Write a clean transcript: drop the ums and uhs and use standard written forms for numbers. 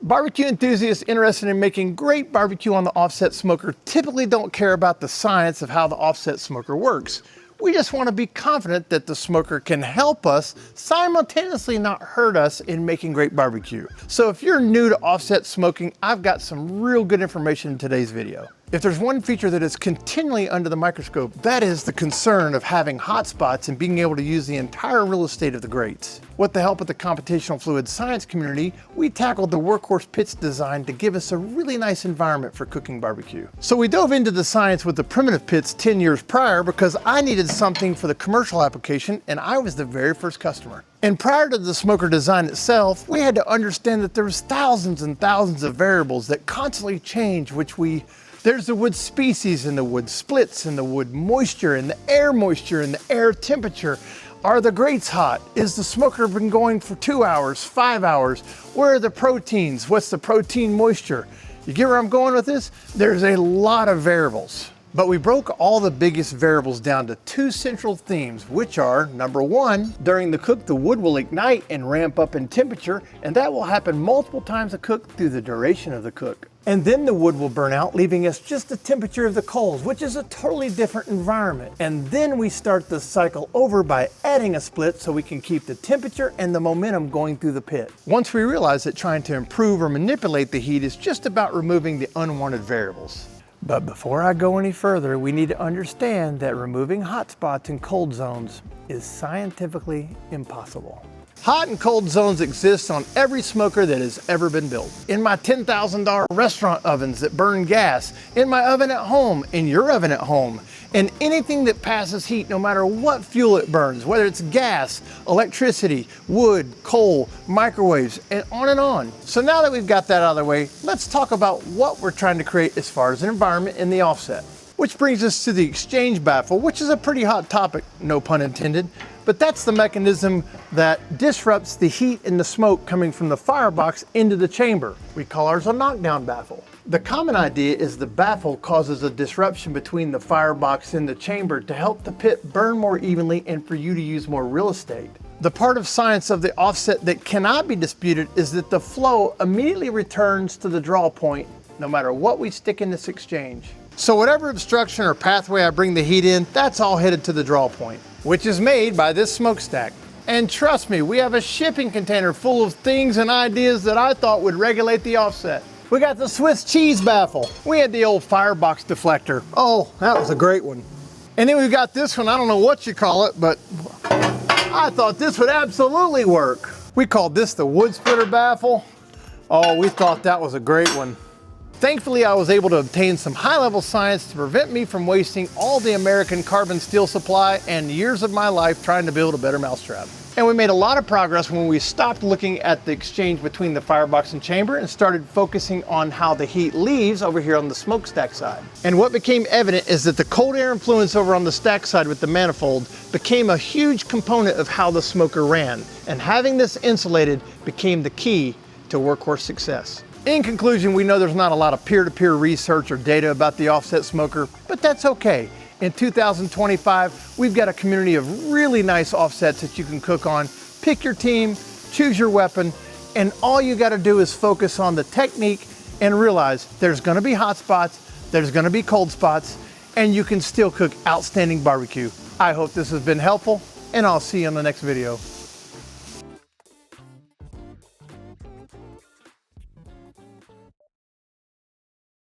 Barbecue enthusiasts interested in making great barbecue on the offset smoker typically don't care about the science of how the offset smoker works. We just want to be confident that the smoker can help us simultaneously not hurt us in making great barbecue. So if you're new to offset smoking, I've got some real good information in today's video. If there's one feature that is continually under the microscope, that is the concern of having hot spots and being able to use the entire real estate of the grates. With the help of the computational fluid science community, we tackled the workhorse pits design to give us a really nice environment for cooking barbecue. So we dove into the science with the primitive pits 10 years prior because I needed something for the commercial application and I was the very first customer. And prior to the smoker design itself, we had to understand that there was thousands and thousands of variables that constantly change, there's the wood species and the wood splits and the wood moisture and the air moisture and the air temperature. Are the grates hot? Is the smoker been going for 2 hours, 5 hours? Where are the proteins? What's the protein moisture? You get where I'm going with this? There's a lot of variables. But we broke all the biggest variables down to two central themes, which are, number one, during the cook, the wood will ignite and ramp up in temperature, and that will happen multiple times a cook through the duration of the cook. And then the wood will burn out, leaving us just the temperature of the coals, which is a totally different environment. And then we start the cycle over by adding a split so we can keep the temperature and the momentum going through the pit. Once we realize that trying to improve or manipulate the heat is just about removing the unwanted variables. But before I go any further, we need to understand that removing hot spots in cold zones is scientifically impossible. Hot and cold zones exist on every smoker that has ever been built. In my $10,000 restaurant ovens that burn gas, in my oven at home, in your oven at home, and anything that passes heat no matter what fuel it burns, whether it's gas, electricity, wood, coal, microwaves, and on and on. So now that we've got that out of the way, let's talk about what we're trying to create as far as an environment in the offset. Which brings us to the exchange baffle, which is a pretty hot topic, no pun intended. But that's the mechanism that disrupts the heat and the smoke coming from the firebox into the chamber. We call ours a knockdown baffle. The common idea is the baffle causes a disruption between the firebox and the chamber to help the pit burn more evenly and for you to use more real estate. The part of science of the offset that cannot be disputed is that the flow immediately returns to the draw point no matter what we stick in this exchange. So whatever obstruction or pathway I bring the heat in, that's all headed to the draw point, which is made by this smokestack. And trust me, we have a shipping container full of things and ideas that I thought would regulate the offset. We got the Swiss cheese baffle. We had the old firebox deflector. Oh, that was a great one. And then we've got this one, I don't know what you call it, but I thought this would absolutely work. We called this the wood splitter baffle. Oh, we thought that was a great one. Thankfully, I was able to obtain some high-level science to prevent me from wasting all the American carbon steel supply and years of my life trying to build a better mousetrap. And we made a lot of progress when we stopped looking at the exchange between the firebox and chamber and started focusing on how the heat leaves over here on the smokestack side. And what became evident is that the cold air influence over on the stack side with the manifold became a huge component of how the smoker ran. And having this insulated became the key to workhorse success. In conclusion, we know there's not a lot of peer-to-peer research or data about the offset smoker, but that's okay. In 2025, we've got a community of really nice offsets that you can cook on. Pick your team, choose your weapon, and all you gotta do is focus on the technique and realize there's gonna be hot spots, there's gonna be cold spots, and you can still cook outstanding barbecue. I hope this has been helpful, and I'll see you on the next video.